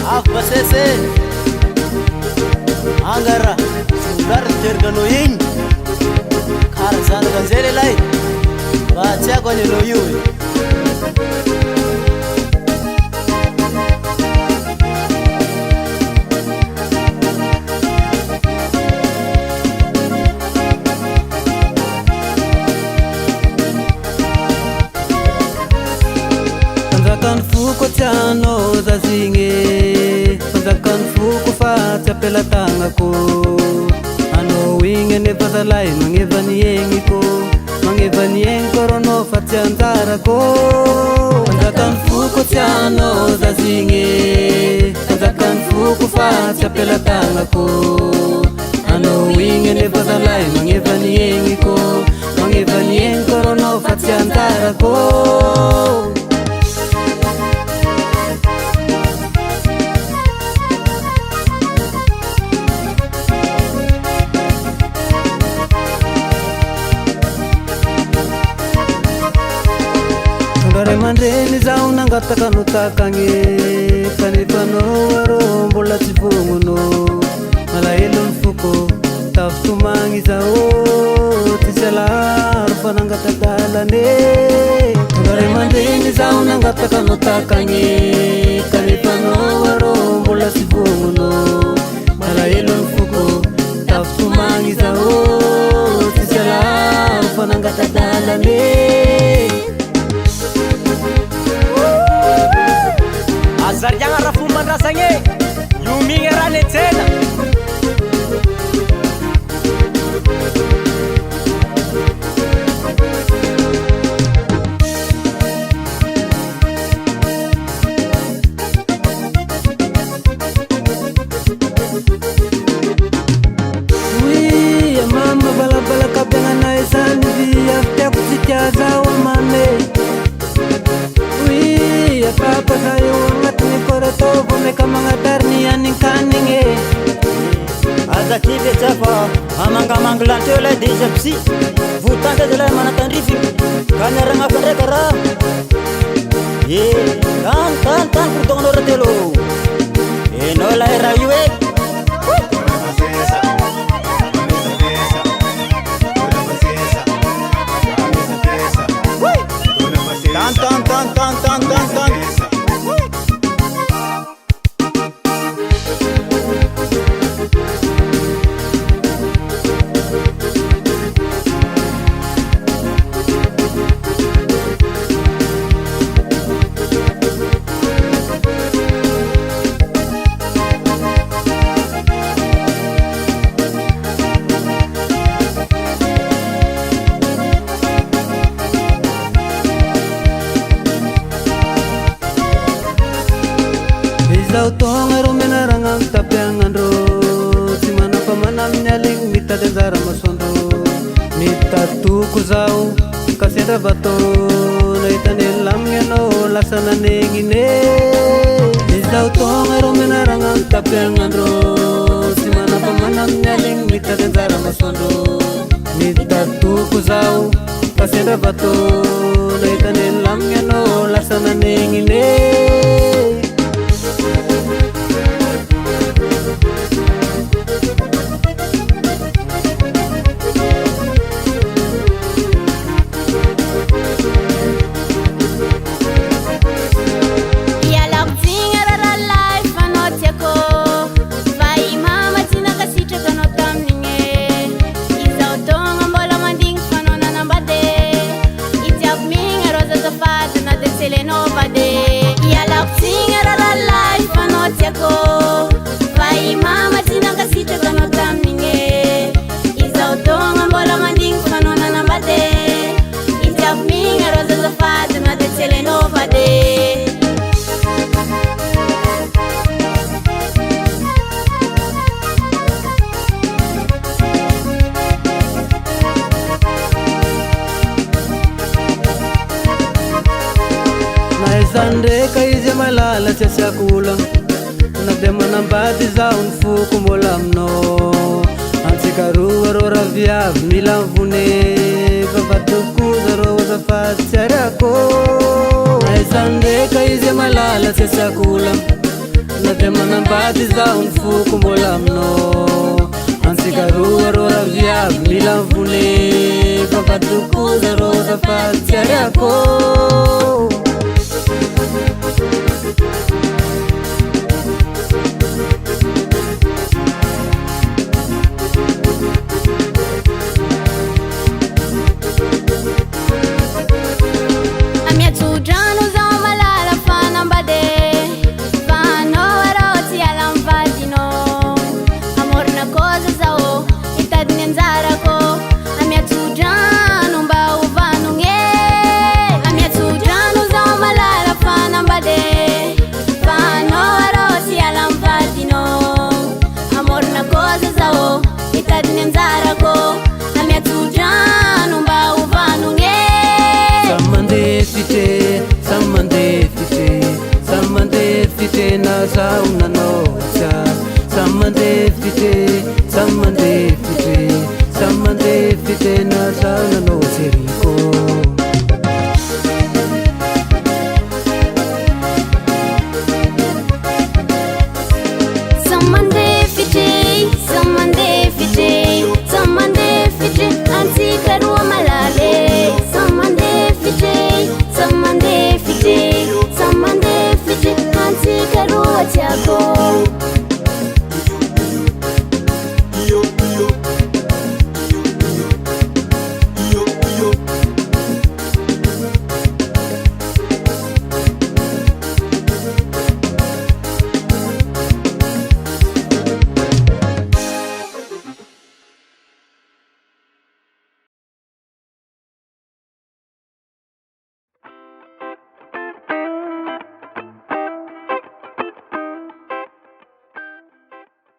Afbasese angara sugar tergano ing karzan ganzele lai bacha kwenye loyu Panjakan fuko tiano zazinge Panjakan fuko fatsy apela tagnako Anao igny anefa zalahy magnevaniegny ko Magnevaniegny ko rô anao fa tsy anjarako Panjakan fuko tiano zazinge Panjakan fuko fatsy apela tagnako Anao igny anefa zalahy magnevaniegny ko Magnevaniegny ko rô anao fa tsy anjarako Ray aman-dreny zaho nangataka no takagny Kanefa anao arô mbola tsy vongono Malahelo ny foko taftomagny zaho Tsy salaro fa nangatadalane Ray aman-dreny zaho nangataka no takagny Kanefa anao arô mbola tsy vongono Malahelo ny foko taftomagny zaho Tsy salaro fa nangatadalane Azariagna raha fomban-drasagne iomigna raha netsena Mama balabala kabenganay zany via tiako tsy tia zao amane Papa sayo angatiny korato Vomeka mga tarni aning kaningé Azakivy tsafa amangamangilanteo lay deja psy Votante de lay manatandrify Kanyaragnafa ndraika raha Tany pourtognanao raha telo Enao lay raha io e Tan Izao tonga ro menaragna mitapiagnandro Tsy manapamana amin'ny aligny mitady anjara masoandro Mitatoko zao ka sendra vato Nahitan'elo lamigny anao lasa nanegnine Izao tonga ro menaragna mitapiagnandro Tsy manapamana amin'ny aligny mitady anjara masoandro Mitatoko zao ka sendra vato Nahitan'elo lamigny anao lasa nanegnine Sandreka izy malala tsy asiako olagna Na dia manambady zaho ny foko mbola aminao Antsika Ansikaroa rô raviavy mila mivone Vavatokoza rô azafady tsy ariako Aizany ndraika izy malala tsy asiakola Na dia manambady zaho ny foko mbola aminao Ansikaroa rô raviavy mila mivone Vavatokoza rô azafady tsy ariako Sao nanoja samandefite na sao nano